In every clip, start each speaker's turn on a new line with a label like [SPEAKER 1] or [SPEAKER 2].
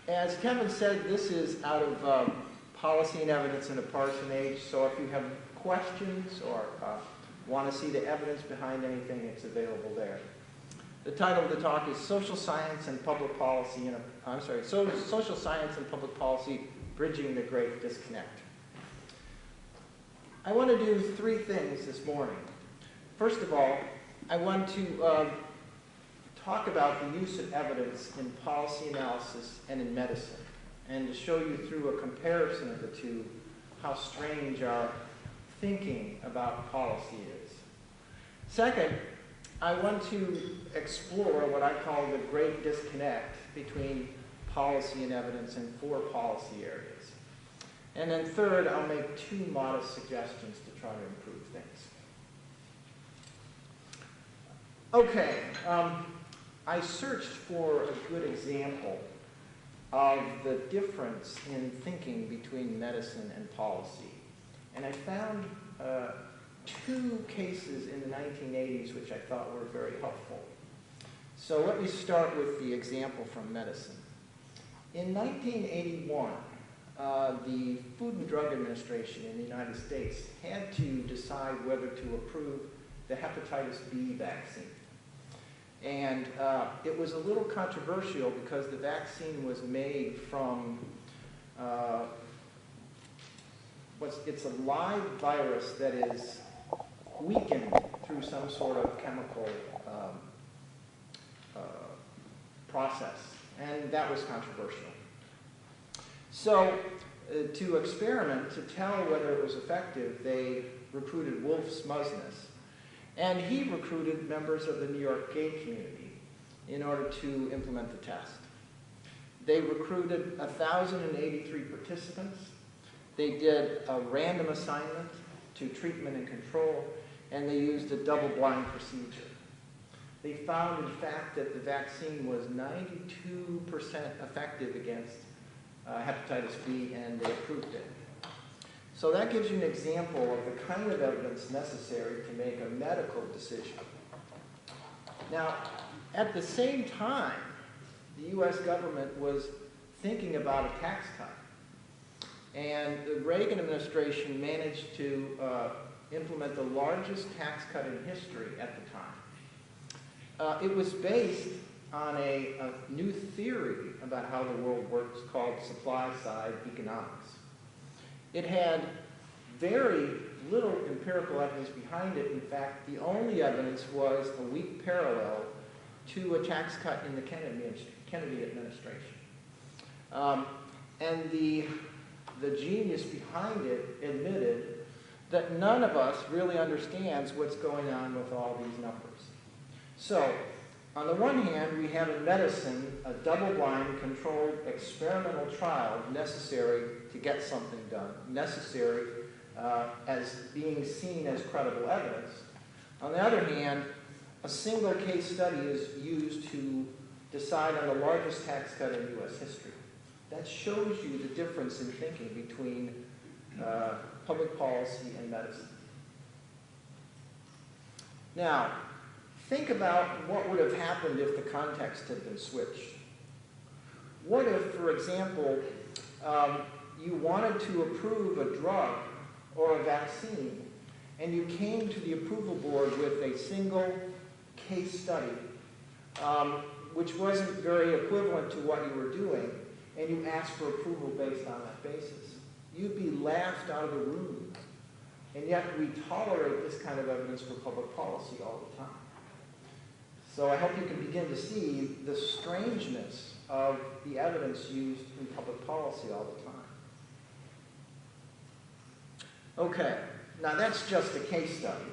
[SPEAKER 1] As Kevin said, this is out of Policy and Evidence in a Partisan Age, so if you have questions or want to see the evidence behind anything, it's available there. The title of the talk is Social Science and Public Policy, Social Science and Public Policy, Bridging the Great Disconnect. I want to do three things this morning. First of all, I want to talk about the use of evidence in policy analysis and in medicine, and to show you through a comparison of the two how strange our thinking about policy is. Second, I want to explore what I call the great disconnect between policy and evidence in four policy areas. And then third, I'll make two modest suggestions to try to improve things. Okay, I searched for a good example of the difference in thinking between medicine and policy. And I found two cases in the 1980s which I thought were very helpful. So let me start with the example from medicine. In 1981, the Food and Drug Administration in the United States had to decide whether to approve the hepatitis B vaccine. And it was a little controversial because the vaccine was made from, it's a live virus that is weakened through some sort of chemical process, and that was controversial. So to experiment, to tell whether it was effective, they recruited Wolf's Musness, and he recruited members of the New York gay community in order to implement the test. They recruited 1,083 participants. They did a random assignment to treatment and control, and they used a double-blind procedure. They found, in fact, that the vaccine was 92% effective against hepatitis B, and they approved it. So that gives you an example of the kind of evidence necessary to make a medical decision. Now, at the same time, the U.S. government was thinking about a tax cut. And the Reagan administration managed to implement the largest tax cut in history at the time. It was based on a new theory about how the world works called supply-side economics. It had very little empirical evidence behind it. In fact, the only evidence was a weak parallel to a tax cut in the Kennedy administration. And the genius behind it admitted that none of us really understands what's going on with all these numbers. So, on the one hand, we have in medicine a double-blind, controlled, experimental trial necessary to get something done, necessary as being seen as credible evidence. On the other hand, a single case study is used to decide on the largest tax cut in U.S. history. That shows you the difference in thinking between public policy and medicine. Now, think about what would have happened if the context had been switched. What if, for example, you wanted to approve a drug or a vaccine, and you came to the approval board with a single case study, which wasn't very equivalent to what you were doing, and you asked for approval based on that basis? You'd be laughed out of the room. And yet we tolerate this kind of evidence for public policy all the time. So I hope you can begin to see the strangeness of the evidence used in public policy all the time. Okay, now that's just a case study,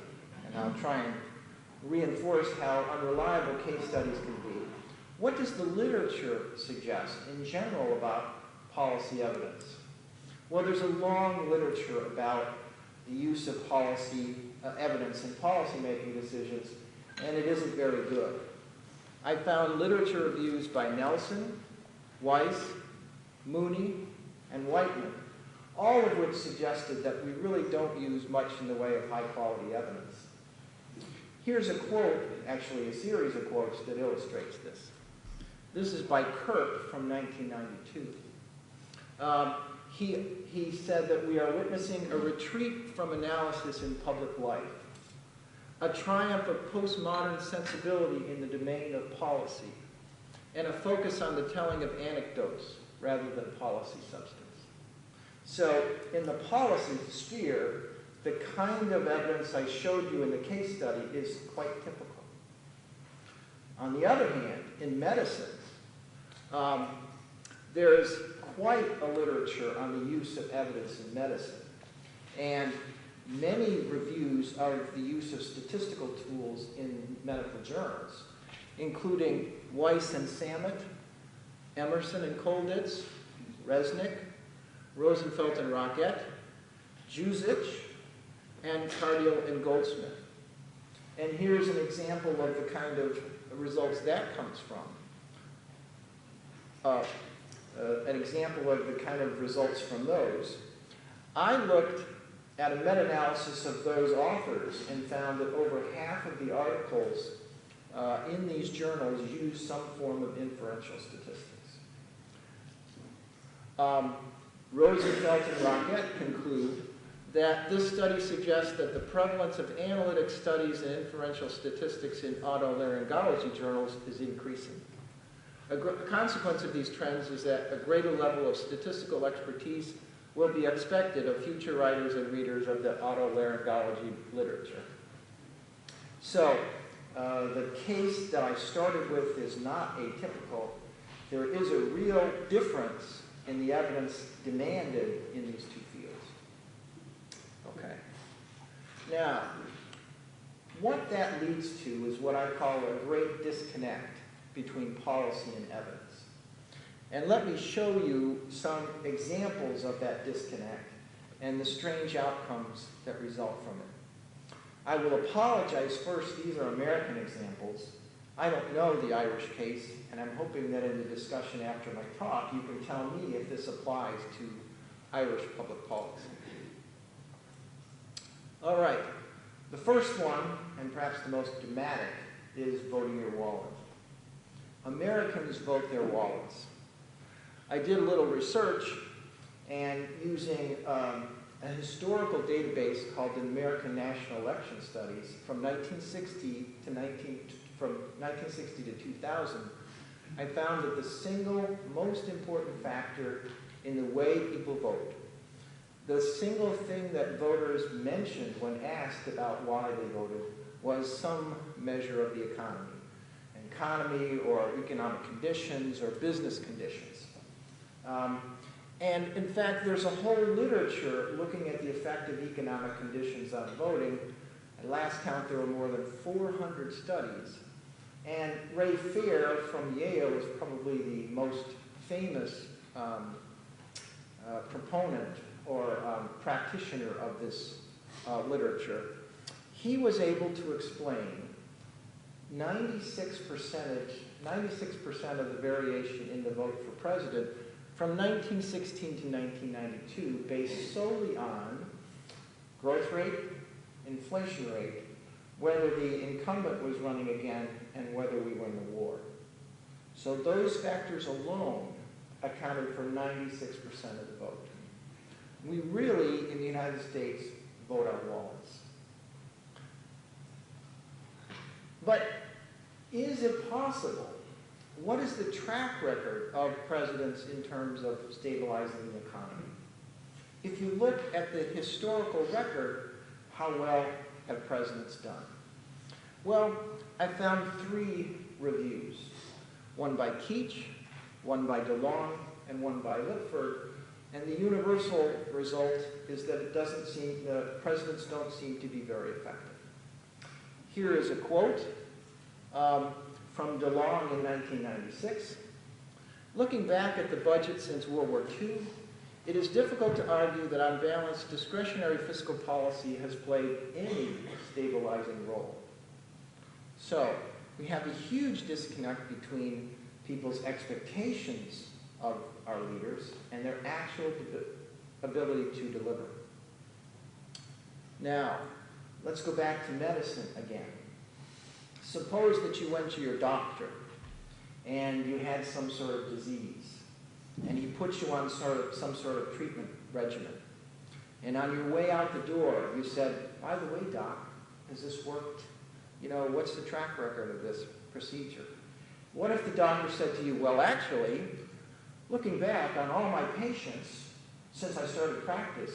[SPEAKER 1] and I'll try and reinforce how unreliable case studies can be. What does the literature suggest in general about policy evidence? Well, there's a long literature about the use of policy evidence in policy-making decisions, and it isn't very good. I found literature reviews by Nelson, Weiss, Mooney, and Whiteman, all of which suggested that we really don't use much in the way of high-quality evidence. Here's a quote, actually a series of quotes, that illustrates this. This is by Kirk from 1992. He said that we are witnessing a retreat from analysis in public life, a triumph of postmodern sensibility in the domain of policy, and a focus on the telling of anecdotes rather than policy substance. So in the policy sphere, the kind of evidence I showed you in the case study is quite typical. On the other hand, in medicine, there's quite a literature on the use of evidence in medicine, and many reviews of the use of statistical tools in medical journals, including Weiss and Samet, Emerson and Kolditz, Resnick, Rosenfeld and Rocket, Juzic, and Cardiel and Goldsmith. And here's an example of the kind of results that comes from. An example of the kind of results from those. I looked at a meta-analysis of those authors and found that over half of the articles in these journals use some form of inferential statistics. Rosenfeld and Rocket conclude that this study suggests that the prevalence of analytic studies and inferential statistics in otolaryngology journals is increasing. A consequence of these trends is that a greater level of statistical expertise will be expected of future writers and readers of the otolaryngology literature. So, the case that I started with is not atypical. There is a real difference in the evidence demanded in these two fields. Okay. Now, what that leads to is what I call a great disconnect between policy and evidence. And let me show you some examples of that disconnect and the strange outcomes that result from it. I will apologize first, these are American examples. I don't know the Irish case, and I'm hoping that in the discussion after my talk, you can tell me if this applies to Irish public policy. All right, the first one, and perhaps the most dramatic, is voting your wallet. Americans vote their wallets. I did a little research, and using a historical database called the American National Election Studies from 1960 to 2000, I found that the single most important factor in the way people vote, the single thing that voters mentioned when asked about why they voted, was some measure of the economy or economic conditions or business conditions. And in fact, there's a whole literature looking at the effect of economic conditions on voting. At last count, there were more than 400 studies. And Ray Fair from Yale is probably the most famous proponent or practitioner of this literature. He was able to explain 96% of the variation in the vote for president from 1916 to 1992 based solely on growth rate, inflation rate, whether the incumbent was running again, and whether we win the war. So those factors alone accounted for 96% of the vote. We really, in the United States, vote our wallets. But is it possible? What is the track record of presidents in terms of stabilizing the economy? If you look at the historical record, how well have presidents done? Well, I found 3 reviews. One by Keach, one by DeLong, and one by Litford. And the universal result is that the presidents don't seem to be very effective. Here is a quote from DeLong in 1996. Looking back at the budget since World War II, it is difficult to argue that on balance, discretionary fiscal policy has played any stabilizing role. So, we have a huge disconnect between people's expectations of our leaders and their actual ability to deliver. Now, let's go back to medicine again. Suppose that you went to your doctor and you had some sort of disease, and he puts you on some sort of treatment regimen. And on your way out the door, you said, by the way, doc, has this worked? You know, what's the track record of this procedure? What if the doctor said to you, well, actually, looking back on all my patients since I started practice,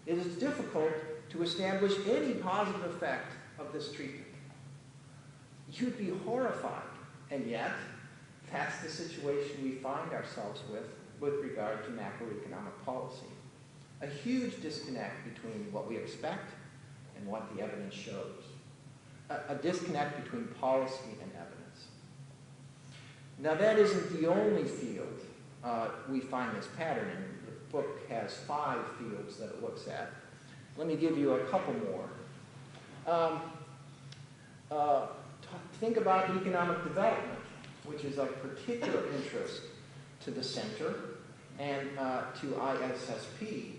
[SPEAKER 1] it is difficult to establish any positive effect of this treatment. You'd be horrified. And yet, that's the situation we find ourselves with regard to macroeconomic policy. A huge disconnect between what we expect and what the evidence shows. A disconnect between policy and evidence. Now, that isn't the only field we find this pattern in. The book has 5 fields that it looks at. Let me give you a couple more. Think about economic development, which is of particular interest to the center and to ISSP.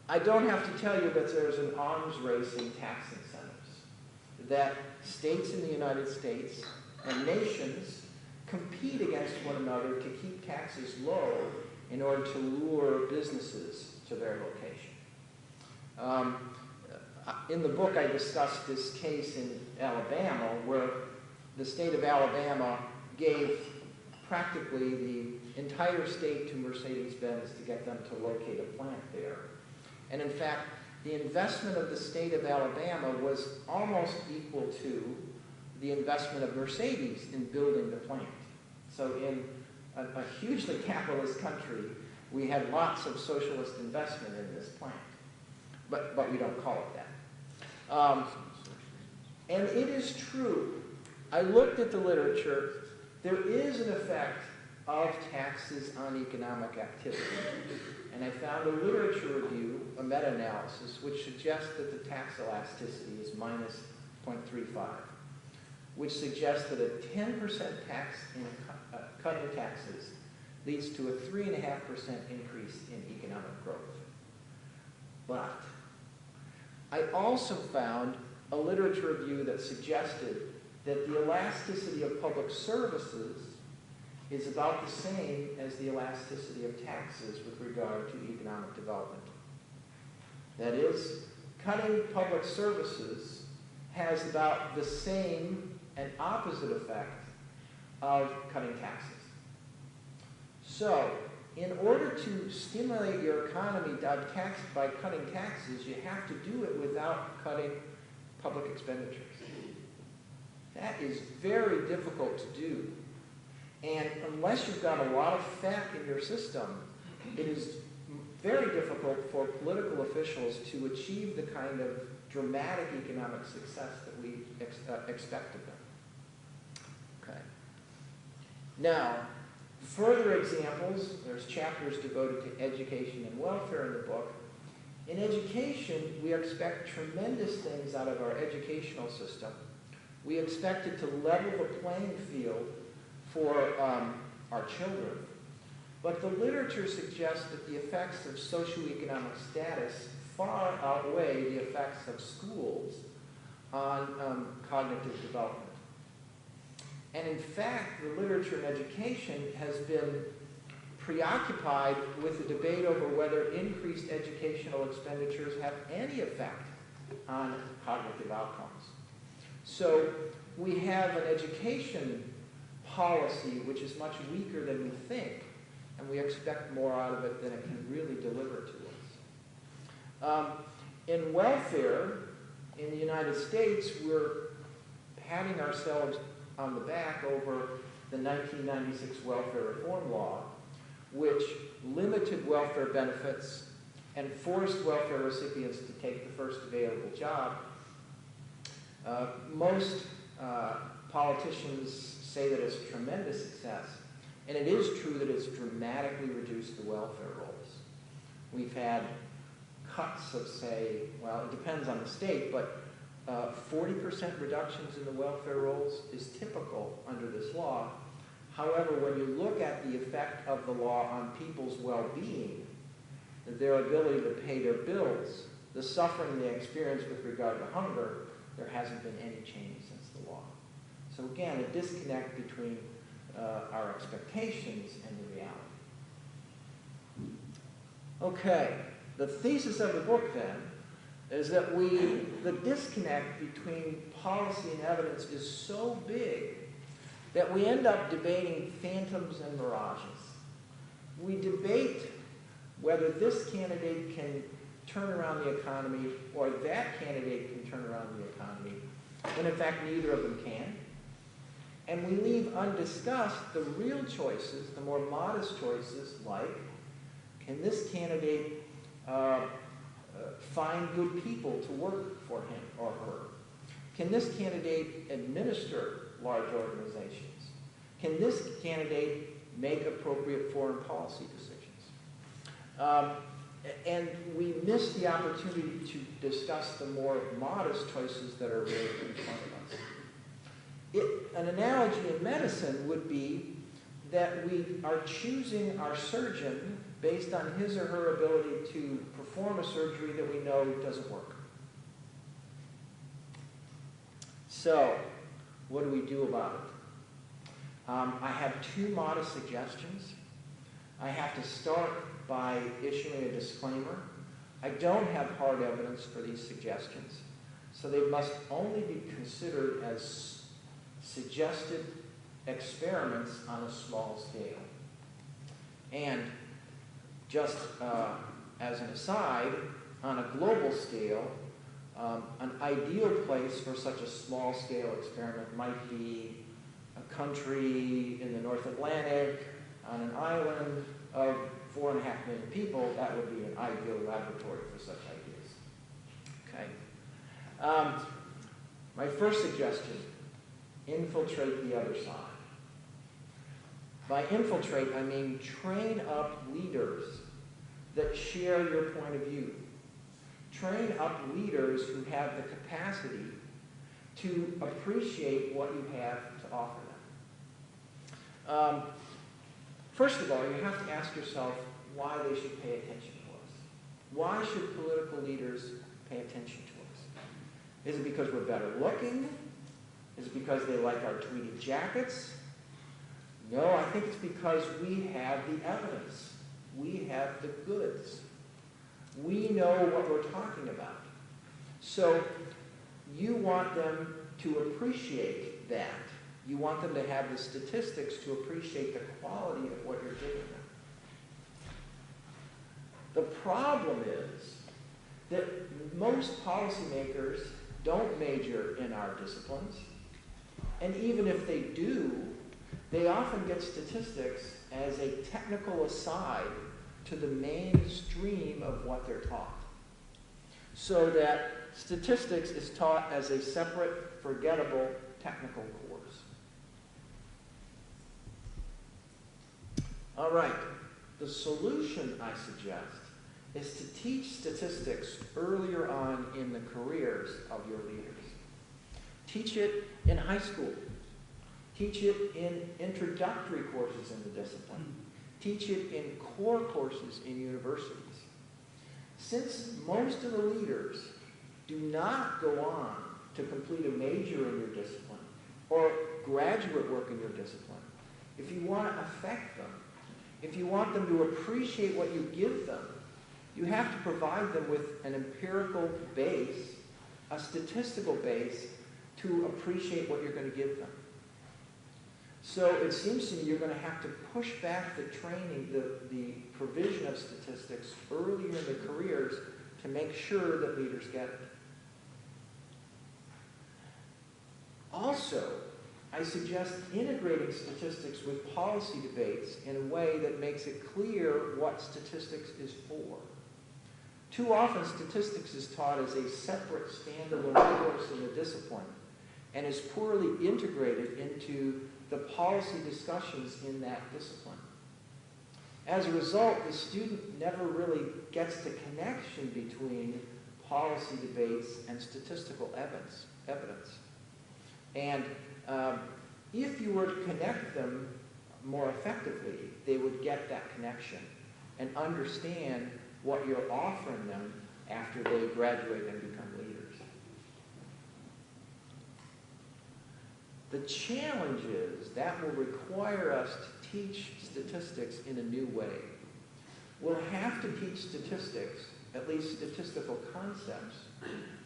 [SPEAKER 1] I don't have to tell you that there's an arms race in tax incentives, that states in the United States and nations compete against one another to keep taxes low in order to lure businesses to their location. In the book, I discussed this case in Alabama where the state of Alabama gave practically the entire state to Mercedes-Benz to get them to locate a plant there. And in fact, the investment of the state of Alabama was almost equal to the investment of Mercedes in building the plant. So in a hugely capitalist country, we had lots of socialist investment in this plant. But we don't call it that. And it is true. I looked at the literature. There is an effect of taxes on economic activity. And I found a literature review, a meta-analysis, which suggests that the tax elasticity is minus 0.35, which suggests that a 10% tax cut in taxes leads to a 3.5% increase in economic growth. But I also found a literature review that suggested that the elasticity of public services is about the same as the elasticity of taxes with regard to economic development. That is, cutting public services has about the same and opposite effect of cutting taxes. So, in order to stimulate your economy by cutting taxes, you have to do it without cutting public expenditures. That is very difficult to do. And unless you've got a lot of fat in your system, it is very difficult for political officials to achieve the kind of dramatic economic success that we expect of them. Okay. Now, further examples, there's chapters devoted to education and welfare in the book. In education, we expect tremendous things out of our educational system. We expect it to level the playing field for our children. But the literature suggests that the effects of socioeconomic status far outweigh the effects of schools on cognitive development. And in fact, the literature in education has been preoccupied with the debate over whether increased educational expenditures have any effect on cognitive outcomes. So we have an education policy which is much weaker than we think, and we expect more out of it than it can really deliver to us. In welfare, in the United States, we're patting ourselves on the back over the 1996 Welfare Reform Law, which limited welfare benefits and forced welfare recipients to take the first available job. Most politicians say that it's a tremendous success, and it is true that it's dramatically reduced the welfare rolls. We've had cuts of, say, well, it depends on the state, but 40% reductions in the welfare rolls is typical under this law. However, when you look at the effect of the law on people's well-being, their ability to pay their bills, the suffering they experience with regard to hunger, there hasn't been any change since the law. So again, a disconnect between our expectations and the reality. Okay, the thesis of the book then is that the disconnect between policy and evidence is so big that we end up debating phantoms and mirages. We debate whether this candidate can turn around the economy or that candidate can turn around the economy, when in fact neither of them can. And we leave undiscussed the real choices, the more modest choices, like, can this candidate find good people to work for him or her? Can this candidate administer large organizations? Can this candidate make appropriate foreign policy decisions? And we miss the opportunity to discuss the more modest choices that are really in front of us. An analogy in medicine would be that we are choosing our surgeon based on his or her ability to perform a surgery that we know doesn't work. So, what do we do about it? I have two modest suggestions. I have to start by issuing a disclaimer. I don't have hard evidence for these suggestions, so they must only be considered as suggested experiments on a small scale. And just as an aside, on a global scale, an ideal place for such a small-scale experiment might be a country in the North Atlantic, on an island of 4.5 million people. That would be an ideal laboratory for such ideas. Okay. My first suggestion, infiltrate the other side. By infiltrate, I mean train up leaders that share your point of view. Train up leaders who have the capacity to appreciate what you have to offer them. First of all, you have to ask yourself why they should pay attention to us. Why should political leaders pay attention to us? Is it because we're better looking? Is it because they like our tweedy jackets? No, I think it's because we have the evidence. We have the goods. We know what we're talking about. So you want them to appreciate that. You want them to have the statistics to appreciate the quality of what you're giving them. The problem is that most policymakers don't major in our disciplines, and even if they do, they often get statistics as a technical aside to the mainstream of what they're taught. So that statistics is taught as a separate, forgettable technical course. All right, the solution I suggest is to teach statistics earlier on in the careers of your leaders. Teach it in high school. Teach it in introductory courses in the discipline. Teach it in core courses in universities. Since most of the leaders do not go on to complete a major in your discipline or graduate work in your discipline, if you want to affect them, if you want them to appreciate what you give them, you have to provide them with an empirical base, a statistical base, to appreciate what you're going to give them. So it seems to me you're going to have to push back the training, the provision of statistics earlier in the careers to make sure that leaders get it. Also, I suggest integrating statistics with policy debates in a way that makes it clear what statistics is for. Too often, statistics is taught as a separate standalone course in the discipline and is poorly integrated into the policy discussions in that discipline. As a result, the student never really gets the connection between policy debates and statistical evidence. And if you were to connect them more effectively, they would get that connection and understand what you're offering them after they graduate and become leaders. The challenge is that will require us to teach statistics in a new way. We'll have to teach statistics, at least statistical concepts,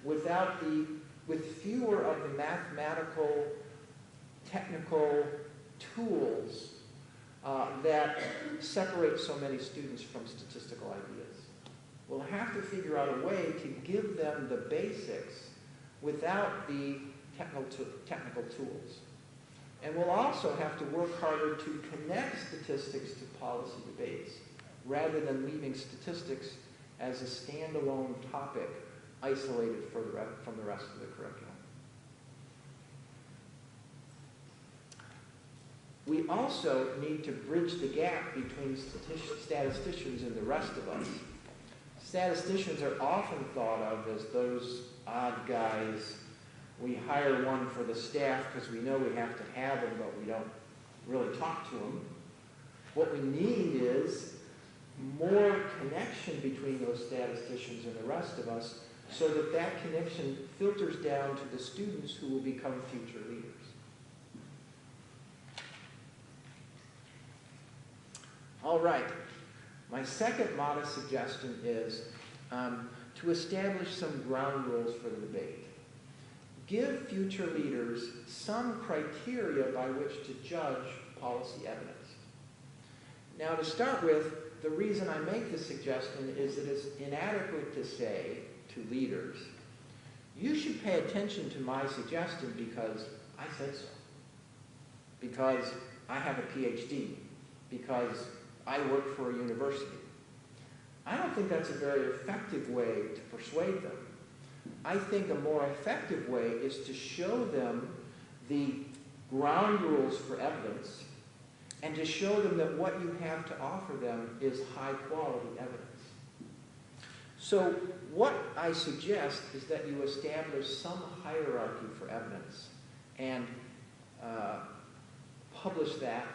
[SPEAKER 1] with fewer of the mathematical, technical tools that separate so many students from statistical ideas. We'll have to figure out a way to give them the basics without the technical tools. And we'll also have to work harder to connect statistics to policy debates, rather than leaving statistics as a standalone topic isolated from the rest of the curriculum. We also need to bridge the gap between statisticians and the rest of us. Statisticians are often thought of as those odd guys. We hire one for the staff because we know we have to have them, but we don't really talk to them. What we need is more connection between those statisticians and the rest of us, so that that connection filters down to the students who will become future leaders. All right. My second modest suggestion is to establish some ground rules for the debate. Give future leaders some criteria by which to judge policy evidence. Now, to start with, the reason I make this suggestion is that it's inadequate to say to leaders, you should pay attention to my suggestion because I said so, because I have a PhD, because I work for a university. I don't think that's a very effective way to persuade them. I think a more effective way is to show them the ground rules for evidence and to show them that what you have to offer them is high-quality evidence. So what I suggest is that you establish some hierarchy for evidence and publish that,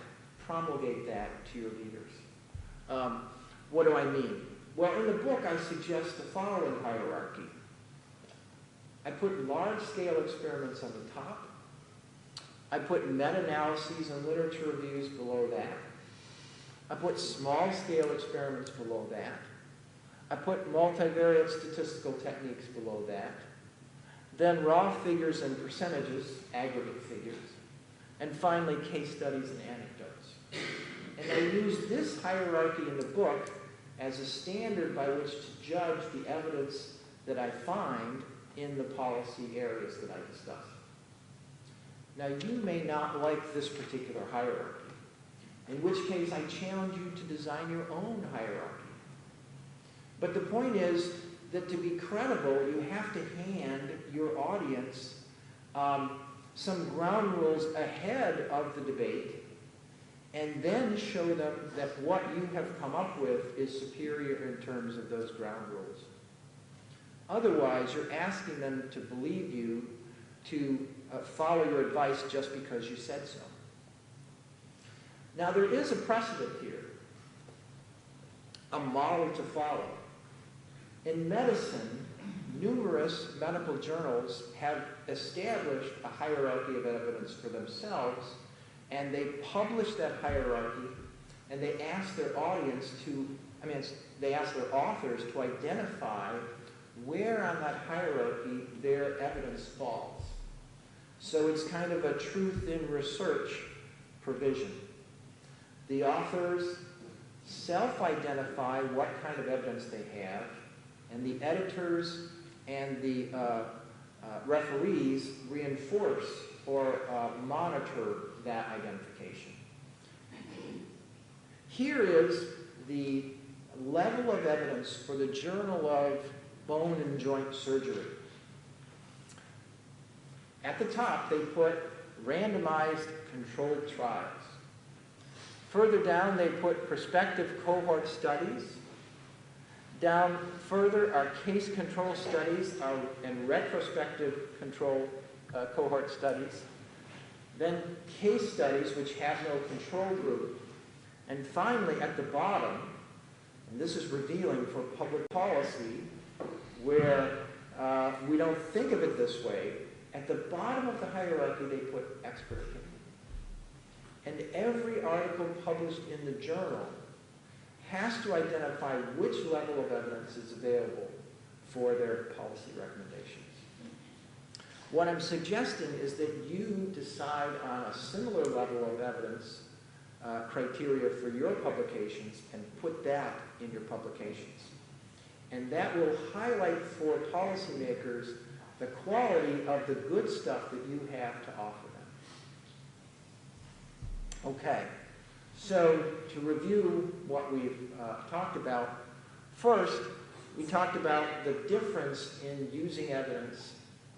[SPEAKER 1] promulgate that to your leaders. What do I mean? Well, in the book, I suggest the following hierarchy. I put large-scale experiments on the top. I put meta-analyses and literature reviews below that. I put small-scale experiments below that. I put multivariate statistical techniques below that. Then raw figures and percentages, aggregate figures. And finally, case studies and anecdotes. And I use this hierarchy in the book as a standard by which to judge the evidence that I find in the policy areas that I discuss. Now, you may not like this particular hierarchy, in which case I challenge you to design your own hierarchy. But the point is that to be credible, you have to hand your audience some ground rules ahead of the debate, and then show them that what you have come up with is superior in terms of those ground rules. Otherwise, you're asking them to believe you, to follow your advice just because you said so. Now, there is a precedent here, a model to follow. In medicine, numerous medical journals have established a hierarchy of evidence for themselves, and they publish that hierarchy, and they ask their audience to, they ask their authors to identify where on that hierarchy their evidence falls. So it's kind of a truth in research provision. The authors self-identify what kind of evidence they have, and the editors and the referees reinforce or monitor that identification. Here is the level of evidence for the Journal of Bone and Joint Surgery. At the top, they put randomized controlled trials. Further down, they put prospective cohort studies. Down further are case control studies and retrospective control cohort studies. Then case studies which have no control group. And finally, at the bottom, and this is revealing for public policy, where we don't think of it this way, At the bottom of the hierarchy, they put expert opinion. And every article published in the journal has to identify which level of evidence is available for their policy recommendations. What I'm suggesting is that you decide on a similar level of evidence criteria for your publications and put that in your publications. And that will highlight for policymakers the quality of the good stuff that you have to offer them. Okay, so to review what we've talked about, first, we talked about the difference in using evidence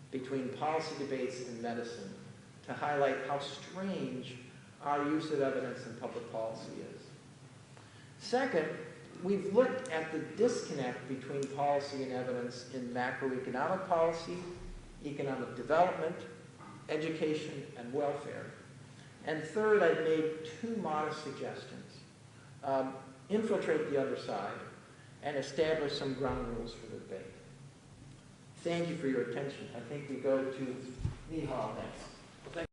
[SPEAKER 1] between policy debates and medicine to highlight how strange our use of evidence in public policy is. Second, we've looked at the disconnect between policy and evidence in macroeconomic policy, economic development, education, and welfare. And third, I've made two modest suggestions. Infiltrate the other side and establish some ground rules for the debate. Thank you for your attention. I think we go to Nihal next.